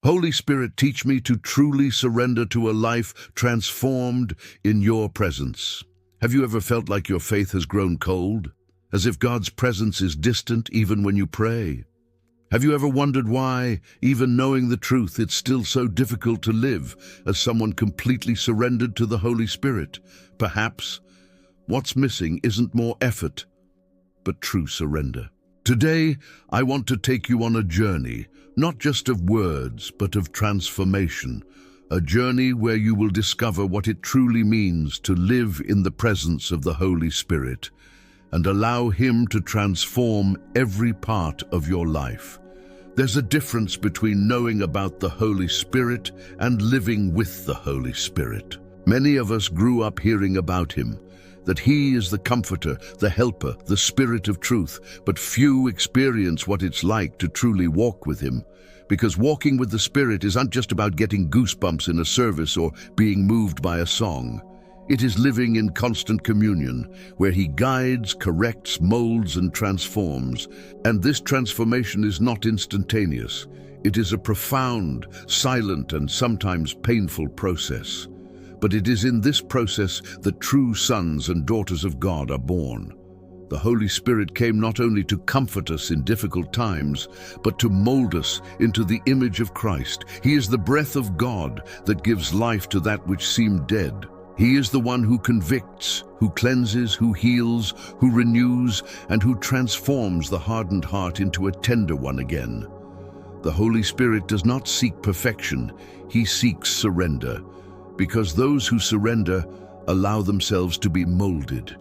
Holy Spirit, teach me to truly surrender to a life transformed in your presence. Have you ever felt like your faith has grown cold, as if God's presence is distant even when you pray? Have you ever wondered why, even knowing the truth, it's still so difficult to live as someone completely surrendered to the Holy Spirit? Perhaps what's missing isn't more effort, but true surrender. Today, I want to take you on a journey, not just of words, but of transformation. A journey where you will discover what it truly means to live in the presence of the Holy Spirit and allow Him to transform every part of your life. There's a difference between knowing about the Holy Spirit and living with the Holy Spirit. Many of us grew up hearing about Him, that He is the Comforter, the Helper, the Spirit of truth, but few experience what it's like to truly walk with Him. Because walking with the Spirit isn't just about getting goosebumps in a service or being moved by a song. It is living in constant communion, where He guides, corrects, molds, and transforms. And this transformation is not instantaneous. It is a profound, silent, and sometimes painful process. But it is in this process that true sons and daughters of God are born. The Holy Spirit came not only to comfort us in difficult times, but to mold us into the image of Christ. He is the breath of God that gives life to that which seemed dead. He is the one who convicts, who cleanses, who heals, who renews, and who transforms the hardened heart into a tender one again. The Holy Spirit does not seek perfection, He seeks surrender. Because those who surrender allow themselves to be molded.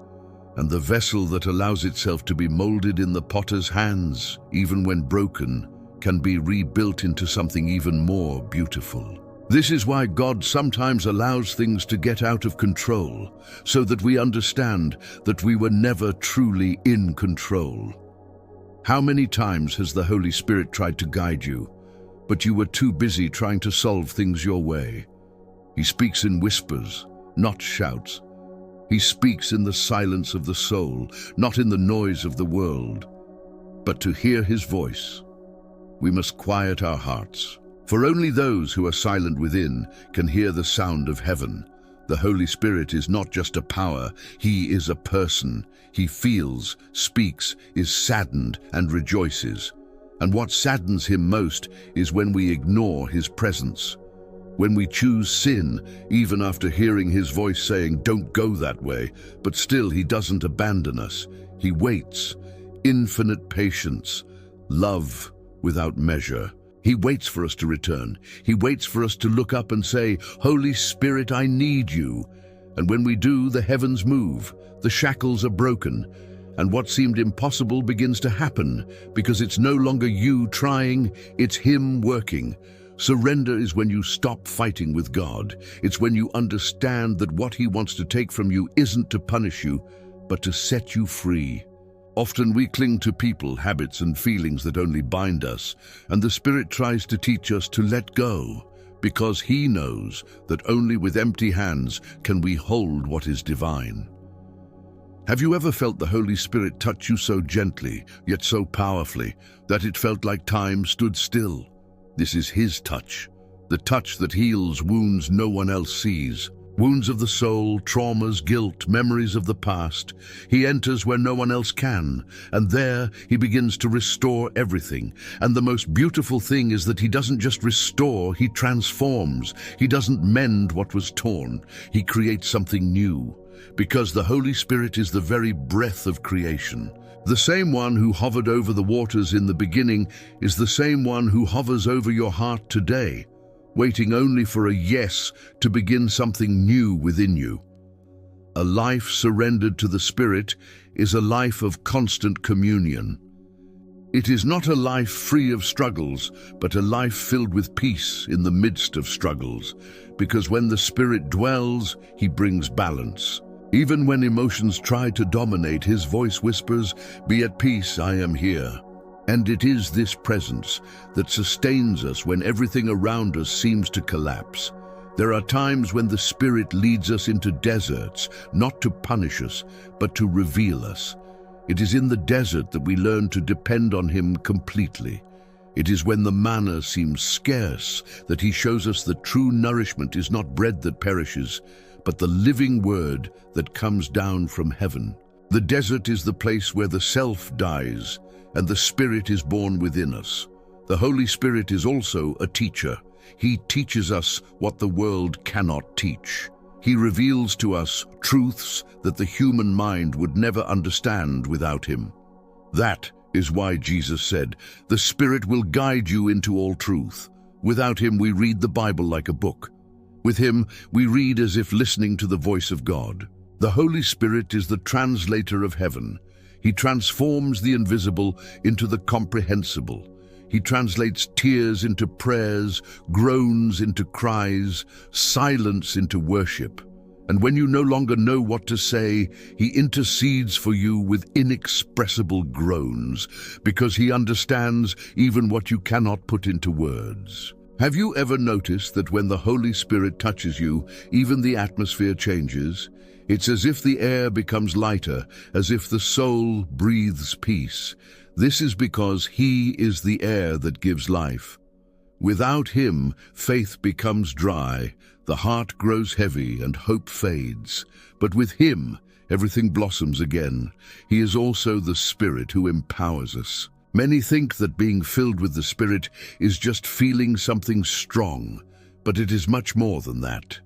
And the vessel that allows itself to be molded in the potter's hands, even when broken, can be rebuilt into something even more beautiful. This is why God sometimes allows things to get out of control, so that we understand that we were never truly in control. How many times has the Holy Spirit tried to guide you, but you were too busy trying to solve things your way? He speaks in whispers, not shouts. He speaks in the silence of the soul, not in the noise of the world. But to hear His voice, we must quiet our hearts. For only those who are silent within can hear the sound of heaven. The Holy Spirit is not just a power, He is a person. He feels, speaks, is saddened, and rejoices. And what saddens Him most is when we ignore His presence. When we choose sin, even after hearing His voice saying, "Don't go that way," but still He doesn't abandon us. He waits, infinite patience, love without measure. He waits for us to return. He waits for us to look up and say, "Holy Spirit, I need you." And when we do, the heavens move, the shackles are broken, and what seemed impossible begins to happen, because it's no longer you trying, it's Him working. Surrender is when you stop fighting with God. It's when you understand that what He wants to take from you isn't to punish you, but to set you free. Often we cling to people, habits, and feelings that only bind us, and the Spirit tries to teach us to let go, because He knows that only with empty hands can we hold what is divine. Have you ever felt the Holy Spirit touch you so gently, yet so powerfully, that it felt like time stood still? This is His touch, the touch that heals wounds no one else sees. Wounds of the soul, traumas, guilt, memories of the past. He enters where no one else can, and there He begins to restore everything. And the most beautiful thing is that He doesn't just restore, He transforms. He doesn't mend what was torn. He creates something new, because the Holy Spirit is the very breath of creation. The same one who hovered over the waters in the beginning is the same one who hovers over your heart today, waiting only for a yes to begin something new within you. A life surrendered to the Spirit is a life of constant communion. It is not a life free of struggles, but a life filled with peace in the midst of struggles, because when the Spirit dwells, He brings balance. Even when emotions try to dominate, His voice whispers, "Be at peace, I am here." And it is this presence that sustains us when everything around us seems to collapse. There are times when the Spirit leads us into deserts, not to punish us, but to reveal us. It is in the desert that we learn to depend on Him completely. It is when the manna seems scarce that he shows us that true nourishment is not bread that perishes, but the living word that comes down from heaven. The desert is the place where the self dies and the Spirit is born within us. The Holy Spirit is also a teacher. He teaches us what the world cannot teach. He reveals to us truths that the human mind would never understand without him. That is why Jesus said, "The Spirit will guide you into all truth." Without him, we read the Bible like a book. With him, we read as if listening to the voice of God. The Holy Spirit is the translator of heaven. He transforms the invisible into the comprehensible. He translates tears into prayers, groans into cries, silence into worship. And when you no longer know what to say, he intercedes for you with inexpressible groans, because he understands even what you cannot put into words. Have you ever noticed that when the Holy Spirit touches you, even the atmosphere changes? It's as if the air becomes lighter, as if the soul breathes peace. This is because he is the air that gives life. Without him, faith becomes dry, the heart grows heavy, and hope fades. But with him, everything blossoms again. He is also the Spirit who empowers us. Many think that being filled with the Spirit is just feeling something strong, but it is much more than that.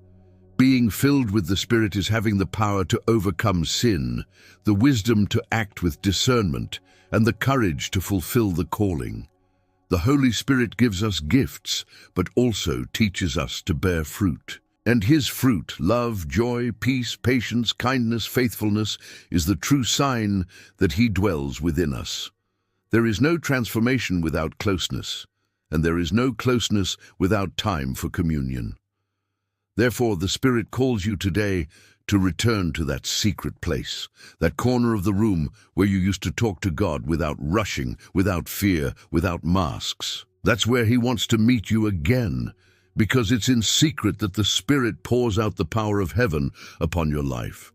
Being filled with the Spirit is having the power to overcome sin, the wisdom to act with discernment, and the courage to fulfill the calling. The Holy Spirit gives us gifts, but also teaches us to bear fruit. And his fruit, love, joy, peace, patience, kindness, faithfulness, is the true sign that he dwells within us. There is no transformation without closeness, and there is no closeness without time for communion. Therefore, the Spirit calls you today to return to that secret place, that corner of the room where you used to talk to God without rushing, without fear, without masks. That's where he wants to meet you again, because it's in secret that the Spirit pours out the power of heaven upon your life.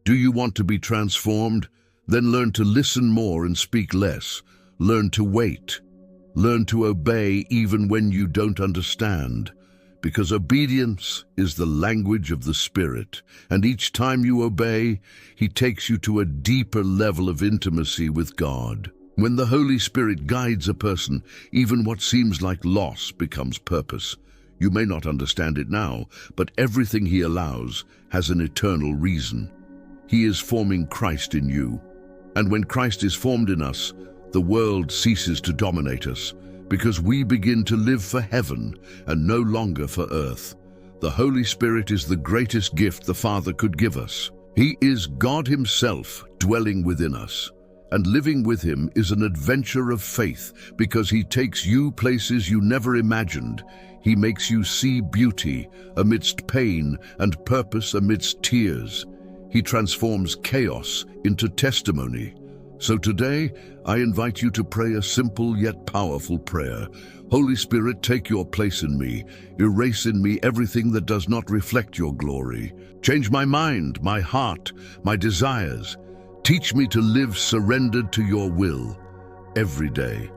Do you want to be transformed? Then learn to listen more and speak less. Learn to wait. Learn to obey even when you don't understand. Because obedience is the language of the Spirit, and each time you obey, he takes you to a deeper level of intimacy with God. When the Holy Spirit guides a person, even what seems like loss becomes purpose. You may not understand it now, but everything he allows has an eternal reason. He is forming Christ in you. And when Christ is formed in us, the world ceases to dominate us, because we begin to live for heaven and no longer for earth. The Holy Spirit is the greatest gift the Father could give us. He is God himself dwelling within us. And living with him is an adventure of faith, because he takes you places you never imagined. He makes you see beauty amidst pain and purpose amidst tears. He transforms chaos into testimony. So today, I invite you to pray a simple yet powerful prayer. Holy Spirit, take your place in me. Erase in me everything that does not reflect your glory. Change my mind, my heart, my desires. Teach me to live surrendered to your will every day.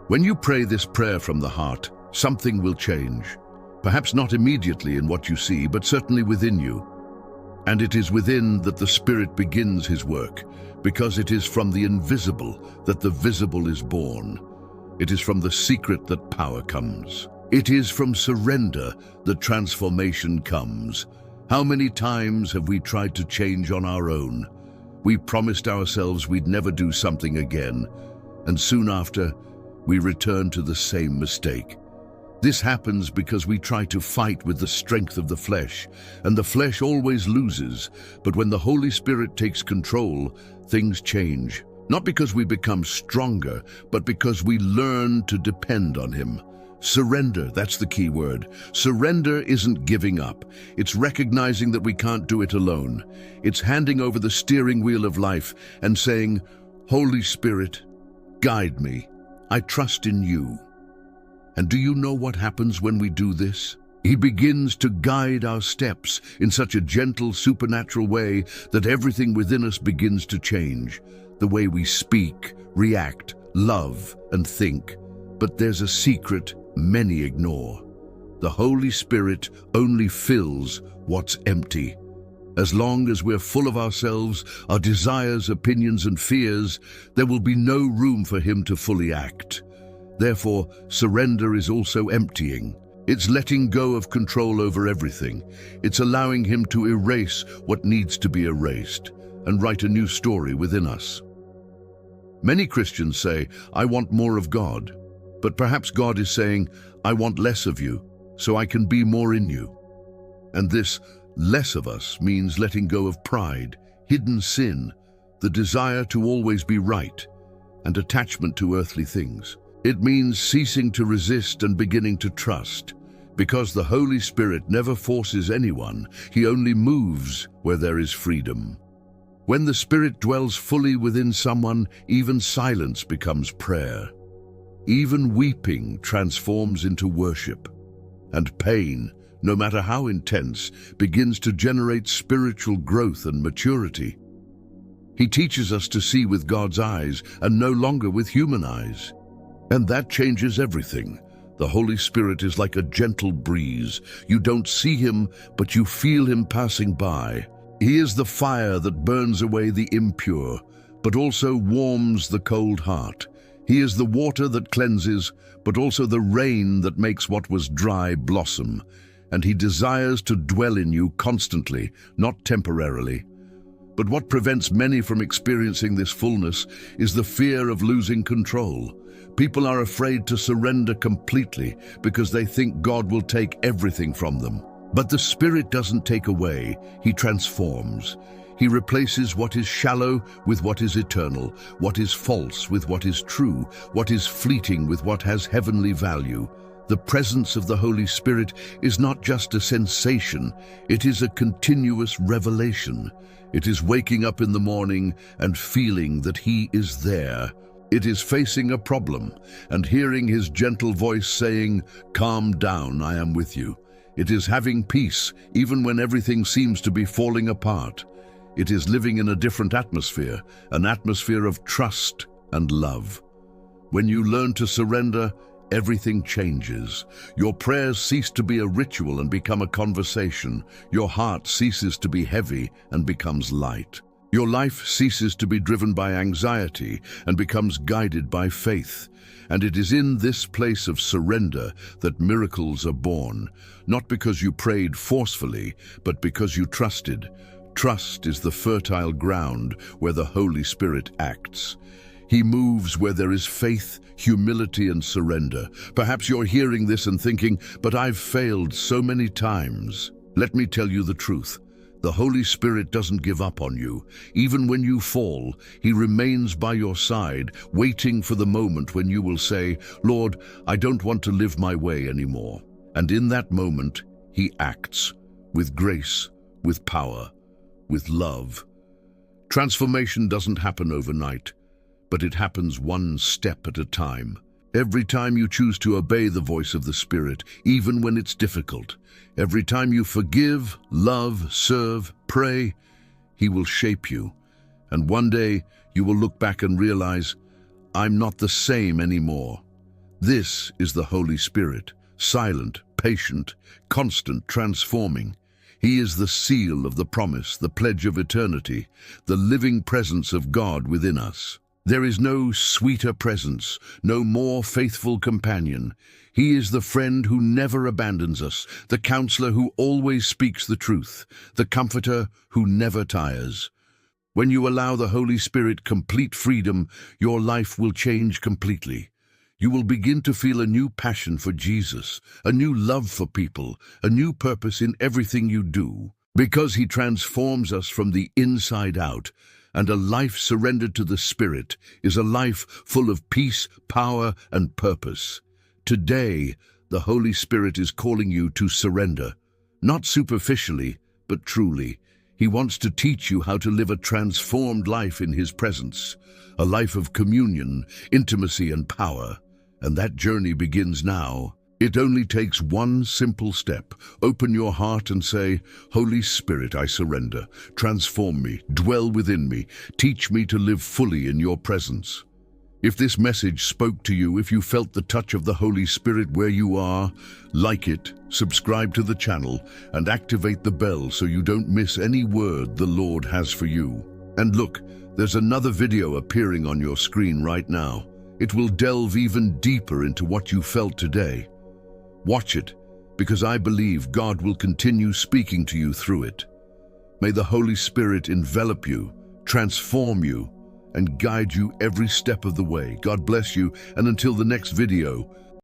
When you pray this prayer from the heart, something will change. Perhaps not immediately in what you see, but certainly within you. And it is within that the Spirit begins his work, because it is from the invisible that the visible is born. It is from the secret that power comes. It is from surrender that transformation comes. How many times have we tried to change on our own? We promised ourselves we'd never do something again, and soon after, we return to the same mistake. This happens because we try to fight with the strength of the flesh, and the flesh always loses. But when the Holy Spirit takes control, things change. Not because we become stronger, but because we learn to depend on him. Surrender, that's the key word. Surrender isn't giving up. It's recognizing that we can't do it alone. It's handing over the steering wheel of life and saying, "Holy Spirit, guide me. I trust in you." And do you know what happens when we do this? He begins to guide our steps in such a gentle, supernatural way that everything within us begins to change. The way we speak, react, love, and think. But there's a secret many ignore. The Holy Spirit only fills what's empty. As long as we're full of ourselves, our desires, opinions, and fears, there will be no room for Him to fully act. Therefore, surrender is also emptying. It's letting go of control over everything. It's allowing Him to erase what needs to be erased and write a new story within us. Many Christians say, "I want more of God." But perhaps God is saying, "I want less of you, so I can be more in you." And this less of us means letting go of pride, hidden sin, the desire to always be right, and attachment to earthly things. It means ceasing to resist and beginning to trust. Because the Holy Spirit never forces anyone, He only moves where there is freedom. When the Spirit dwells fully within someone, even silence becomes prayer. Even weeping transforms into worship. And pain, no matter how intense, begins to generate spiritual growth and maturity. He teaches us to see with God's eyes and no longer with human eyes. And that changes everything. The Holy Spirit is like a gentle breeze. You don't see Him, but you feel Him passing by. He is the fire that burns away the impure, but also warms the cold heart. He is the water that cleanses, but also the rain that makes what was dry blossom. And He desires to dwell in you constantly, not temporarily. But what prevents many from experiencing this fullness is the fear of losing control. People are afraid to surrender completely because they think God will take everything from them. But the Spirit doesn't take away, He transforms. He replaces what is shallow with what is eternal, what is false with what is true, what is fleeting with what has heavenly value. The presence of the Holy Spirit is not just a sensation, it is a continuous revelation. It is waking up in the morning and feeling that He is there. It is facing a problem and hearing His gentle voice saying, "Calm down, I am with you." It is having peace even when everything seems to be falling apart. It is living in a different atmosphere, an atmosphere of trust and love. When you learn to surrender, everything changes. Your prayers cease to be a ritual and become a conversation. Your heart ceases to be heavy and becomes light. Your life ceases to be driven by anxiety and becomes guided by faith. And it is in this place of surrender that miracles are born, not because you prayed forcefully, but because you trusted. Trust is the fertile ground where the Holy Spirit acts. He moves where there is faith, humility, and surrender. Perhaps you're hearing this and thinking, "But I've failed so many times." Let me tell you the truth. The Holy Spirit doesn't give up on you. Even when you fall, He remains by your side, waiting for the moment when you will say, "Lord, I don't want to live my way anymore." And in that moment, He acts with grace, with power, with love. Transformation doesn't happen overnight, but it happens one step at a time. Every time you choose to obey the voice of the Spirit, even when it's difficult, every time you forgive, love, serve, pray, He will shape you. And one day you will look back and realize, "I'm not the same anymore." This is the Holy Spirit, silent, patient, constant, transforming. He is the seal of the promise, the pledge of eternity, the living presence of God within us. There is no sweeter presence, no more faithful companion. He is the friend who never abandons us, the counselor who always speaks the truth, the comforter who never tires. When you allow the Holy Spirit complete freedom, your life will change completely. You will begin to feel a new passion for Jesus, a new love for people, a new purpose in everything you do, because He transforms us from the inside out. And a life surrendered to the Spirit is a life full of peace, power, and purpose. Today, the Holy Spirit is calling you to surrender, not superficially, but truly. He wants to teach you how to live a transformed life in His presence, a life of communion, intimacy, and power. And that journey begins now. It only takes one simple step. Open your heart and say, "Holy Spirit, I surrender. Transform me, dwell within me, teach me to live fully in your presence." If this message spoke to you, if you felt the touch of the Holy Spirit where you are, like it, subscribe to the channel, and activate the bell so you don't miss any word the Lord has for you. And look, there's another video appearing on your screen right now. It will delve even deeper into what you felt today. Watch it, because I believe God will continue speaking to you through it. May the Holy Spirit envelop you, transform you, and guide you every step of the way. God bless you, and until the next video,